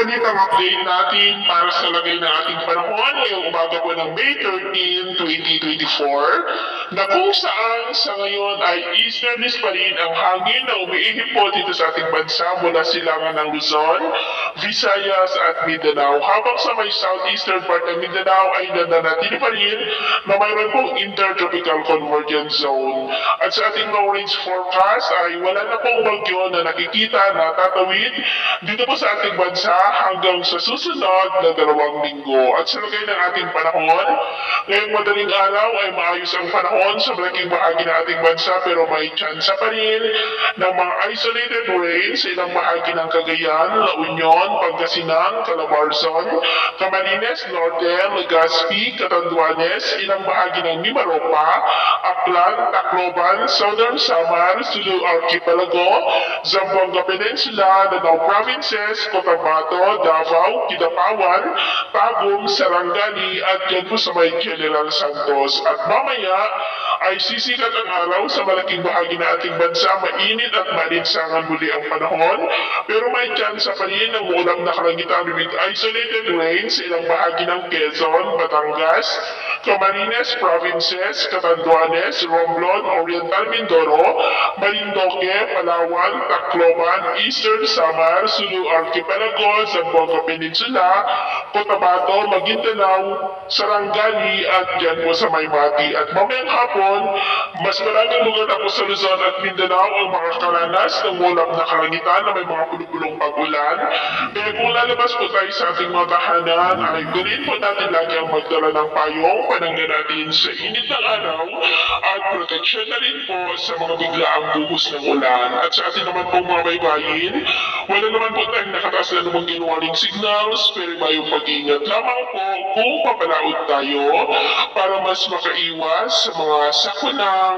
balitang update natin para sa lagay ng ating panahon ngayong umaga po ng May 13, 2024 na kung saan sa ngayon ay easterlies pa rin ang hangin na umiihip po dito sa ating bansa mula silangan ng Luzon, Visayas at Mindanao habang sa may southeastern part ng Mindanao ay nananatili pa rin na mayroon pong intertropical convergence zone. At sa ating long range forecast ay wala na pong bagyo na nakikita na tatawid dito po sa ating bansa hanggang sa susunod na 2 linggo. At sa lagay ng ating panahon, ngayong madaling araw ay maayos ang panahon sa malaking bahagi ng ating bansa pero may tsansa pa rin ng mga isolated rain sa ilang bahagi ng Cagayan, La Union, Pangasinan, Calabarzon, Camarines Norte, Legazpi, Catanduanes, ilang bahagi ng Mimaropa, Aklan, Tacloban, Southern Samar, Sulu Archipelago, Zamboanga Peninsula, Danao Provinces, Cotabato, Davao, Kidapawan, Tagum, Sarangani at dyan po sa may General Santos. At mamaya ay sisikat ang araw sa malaking bahagi ng ating bansa, mainit at malinsangan muli ang panahon, pero may tsansa pa rin ng ulam na kalangitan with isolated rain sa ilang bahagi ng Quezon, Batangas, Camarines Provinces, Catanduanes, Romblon, Oriental Mindoro, Marindoque, Palawan, Tacloban, Eastern Samar, Sulu Archipelago, Zamboanga Peninsula, Cotabato, Maguindanao, Sarangani at dyan po sa Maymati. At mamayang hapon, mas maraming lugar na po sa Luzon at Mindanao ang makakaranas ng ulap na kalangitan na may mga pulupulong pag-ulan. Kaya kung lalabas po tayo sa ating mga tahanan, ay gawin po natin lagi ang magdala ng payong, panangga natin sa init ng araw, at proteksyon na rin po sa mga biglaang buhos ng ulan. At sa ating naman po mga baybayin, wala naman po tayong nakataas na namang warning signals, pero mayong pag-iingat lamang po kung papalaod tayo para mas makaiwas sa mga sakunang